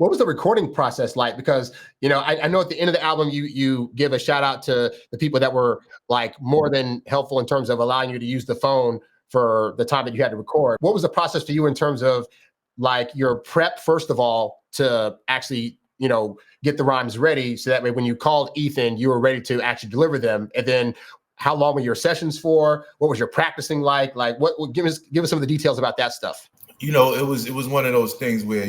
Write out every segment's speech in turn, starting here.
What was the recording process like? Because I know at the end of the album, you give a shout out to the people that were like more than helpful in terms of allowing you to use the phone for the time that you had to record. What was the process for you in terms of like your prep, first of all, to actually get the rhymes ready, so that way when you called Ethan, you were ready to actually deliver them, and then how long were your sessions for? What was your practicing like? Like, what give us some of the details about that stuff. It was one of those things where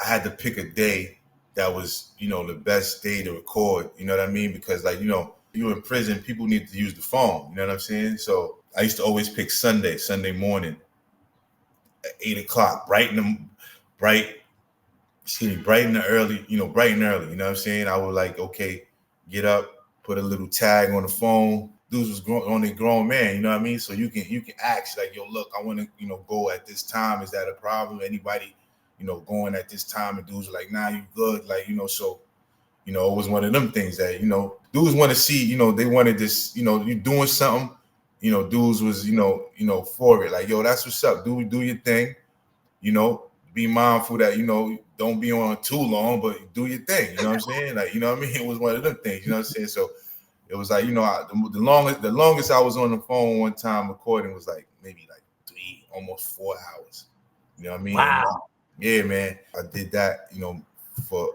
I had to pick a day that was the best day to record. You know what I mean? Because you're in prison, people need to use the phone. You know what I'm saying? So I used to always pick Sunday morning at 8 o'clock, bright bright and early. Bright and early. You know what I'm saying? I would okay, get up, put a little tag on the phone. Dudes was only grown man, you know what I mean? So you can ask yo, look, I want to go at this time. Is that a problem? Anybody going at this time? And dudes are like, nah, you good. So it was one of them things that dudes want to see. They wanted this. You doing something. Dudes was for it. Like, yo, that's what's up. Do your thing. Be mindful that don't be on too long, but do your thing. You know what I'm saying? Like, you know what I mean? It was one of them things. You know what I'm saying? So it was like, the longest I was on the phone one time recording was maybe 3, almost 4 hours. You know what I mean? Wow. Yeah, man. I did that, for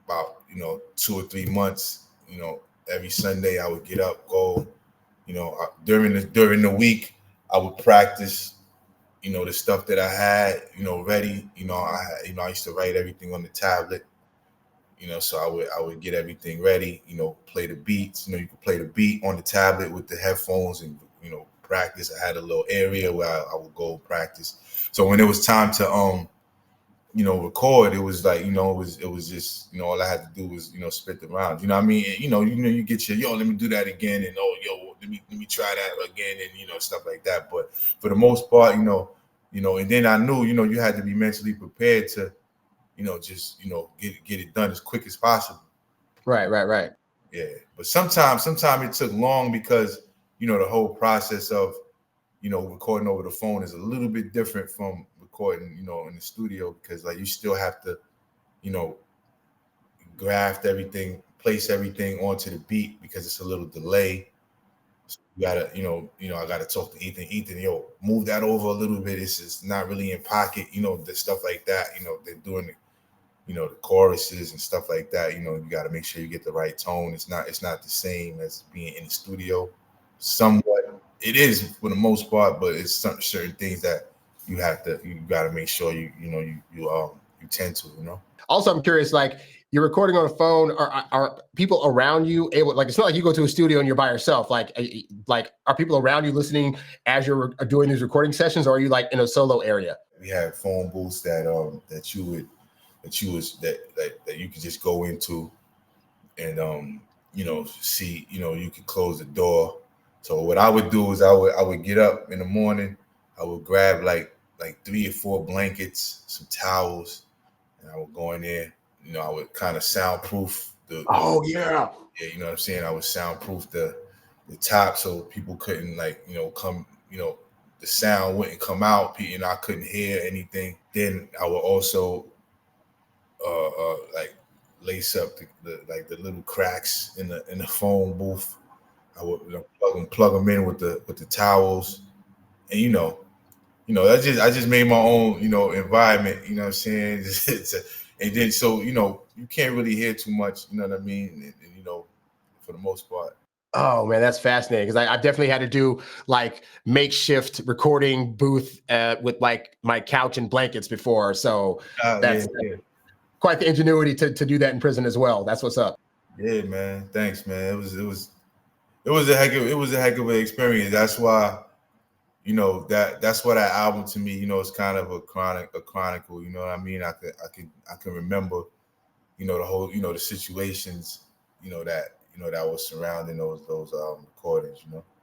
about 2 or 3 months. Every Sunday I would get up, go. During the week I would practice. The stuff that I had, ready. I used to write everything on the tablet. So I would get everything ready. Play the beats. You could play the beat on the tablet with the headphones and practice. I had a little area where I would go practice. So when it was time to record, it was it was just all I had to do was spit the rhymes. You know what I mean? You get your let me do that again, and let me try that again, and stuff like that. But for the most part, and then I knew you had to be mentally prepared to just get it done as quick as possible. Right. Yeah, but sometimes it took long because the whole process of recording over the phone is a little bit different from recording in the studio, because you still have to graft everything, place everything onto the beat, because it's a little delay. So you gotta I gotta talk to Ethan, move that over a little bit. It's just not really in pocket, the stuff like that. They're doing the choruses and stuff like that. You got to make sure you get the right tone. It's not the same as being in the studio. Somewhat it is for the most part, but it's certain things that you got to make sure you tend to. Also, I'm curious, like, you're recording on a phone. Are people around you able? Like, it's not like you go to a studio and you're by yourself. Like are people around you listening as you're doing these recording sessions, or are you like in a solo area? We had phone booths that you could just go into and see, you could close the door. So what I would do is I would get up in the morning, I would grab like 3 or 4 blankets, some towels, and I would go in there. I would kind of soundproof the yeah, you know what I'm saying? I would soundproof the top so people couldn't come, the sound wouldn't come out, and I couldn't hear anything. Then I would also lace up the little cracks in the phone booth. I would plug them in with the towels, and I just made my own environment. You know what I'm saying? And then so you can't really hear too much. You know what I mean? And for the most part. Oh man, that's fascinating, because I definitely had to do like makeshift recording booth with like my couch and blankets before. So that's quite the ingenuity to do that in prison as well. That's what's up. Yeah, man. Thanks, man. It was a heck of an experience. That's why that's what that album to me. It's kind of a chronicle. You know what I mean? I can remember the whole the situations that that was surrounding those recordings.